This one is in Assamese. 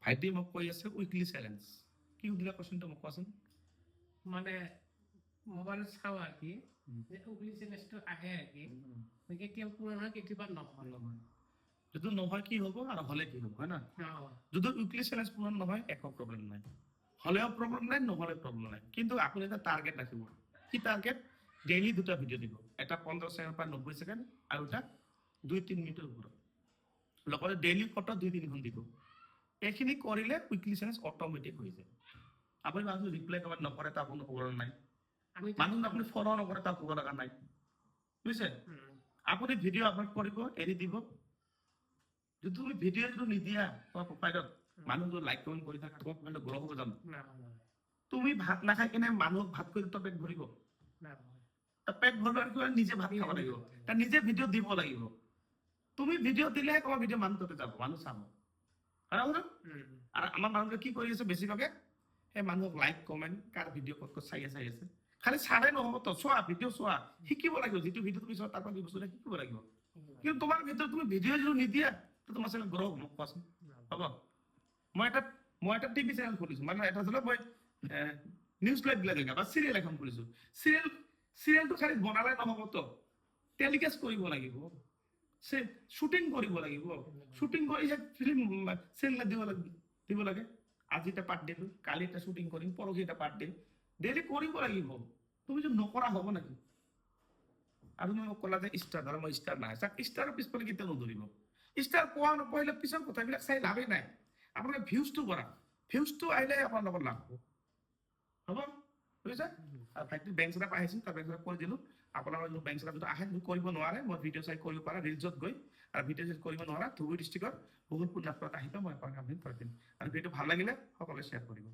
ভাইটি মোক কৈ আছে উইকলি চেলেঞ্জ কি সুধিলা কোৱেশ্যনটো মোক কোৱাচোন মানে মোবাইলত চাওঁ আৰু কি যে উইকলি চেলেঞ্জটো আহে আৰু কি কেতিয়াবা পূৰণ হয় কেতিয়াবা নহয় যদি নহয় কি হ'ব আৰু হ'লে কি হ'ব হয় না অঁ যদি উইকলি চেলেঞ্জ পূৰণ নহয় একো প্ৰব্লেম নাই হ'লেও প্ৰব্লেম নাই নহ'লে প্ৰব্লেম নাই কিন্তু আপুনি এটা টাৰ্গেট ৰাখিব কি টাৰ্গেট ডেইলি দুটা ভিডিঅ' দিব এটা 15 ছেকেণ্ড পৰা 90 ছেকেণ্ড আৰু এটা 2-3 মিনিটৰ ওপৰত লগতে ডেইলি ফটো 2-3খন দিব এইখিনি কৰিলে উইকলি চেলেঞ্জ অট'মেটিক হৈ যায় আপুনি মানুহ ৰিপ্লাই কৰবাত নকৰে তাৰ কোনো খবৰ নাই আমি মানুহ আপুনি ফলো নকৰে তাৰ খবৰ লগা নাই বুজিছে আপুনি ভিডিঅ' আপলোড কৰিব এৰি দিব যদি তুমি ভিডিঅ'টো নিদিয়া তোমাৰ প্ৰফাইলত মানুহটো লাইক কমেণ্ট কৰি থাকা তোমাৰ প্ৰফাইলটো গ্ৰ' হ'ব জানো তুমি ভাত নাখাই কিনে মানুহক ভাত কৰি তো পেট ভৰিব পেট ভৰোৱাৰ নিজে ভাত খাব লাগিব তাৰ নিজে ভিডিঅ' দিব লাগিব তুমি ভিডিঅ' দিলেহে তোমাৰ ভিডিঅ' মানুহ তাতে যাব মানুহ চাব আৰু আমাৰ মানুহে কি কৰি আছে বেছিভাগে সেই মানুহক লাইক কমেণ্ট কাৰ ভিডিঅ' ক'ত চাই আছে খালি চালে নহ'ব তো চোৱা ভিডিঅ' চোৱা শিকিব লাগিব যিটো ভিডিঅ' তুমি চোৱা তাৰ পৰা বস্তু শিকিব লাগিব কিন্তু তোমাৰ ভিতৰত তুমি ভিডিঅ' যদি নিদিয়া তো তোমাৰ চেনেল গ্ৰ' হ'ব মোক কোৱাচোন হ'ব মই এটা টিভি চেনেল খুলিছো মানে এটা ধৰি লওক মই নিউজ লাইভ বিলাক বা চিৰিয়েল এখন খুলিছো চিৰিয়েলটো খালি বনালে নহ'ব তো টেলিকাষ্ট কৰিব লাগিব শ্বুটিং কৰিব লাগিব শ্বুটিং কৰি ফিল্ম চেনেলত দিব লাগে আজি এটা পাৰ্ট দিলো কালি এটা শ্বুটিং কৰিম পৰহি এটা পাৰ্ট দিম ডেইলি কৰিব লাগিব তুমি যদি নকৰা হ'ব নেকি আৰু মই ক'লা যে ষ্টাৰ ধৰা মই ষ্টাৰ নাই ষ্টাৰৰ পিছফালে কেতিয়াও নধৰিব ষ্টাৰ পোৱা নপৰিলে পিছৰ কথাবিলাক চাই লাভেই নাই আপোনালোকে ভিউজটো কৰা ভিউজটো আহিলে আপোনাৰ লগত লাভ হ'ব বুজিছে আৰু ভাইটি বেংক ছেটআপ আহিছিল তাৰ বেংক ছেটআপ কৰি দিলোঁ আপোনালোকৰ বেংক ছেটআপ যদি আহে কৰিব নোৱাৰে মই ভিডিঅ' চাই কৰিব পাৰা ৰিলছত গৈ আৰু ভিডিঅ' চাই কৰিব নোৱাৰা ধুবুৰী ডিষ্ট্ৰিক্টৰ বহুত পুণ্যাত্মত আহিব মই আপোনাক আমি কৰি দিম আৰু ভিডিঅ'টো ভাল লাগিলে সকলোৱে শ্বেয়াৰ কৰিব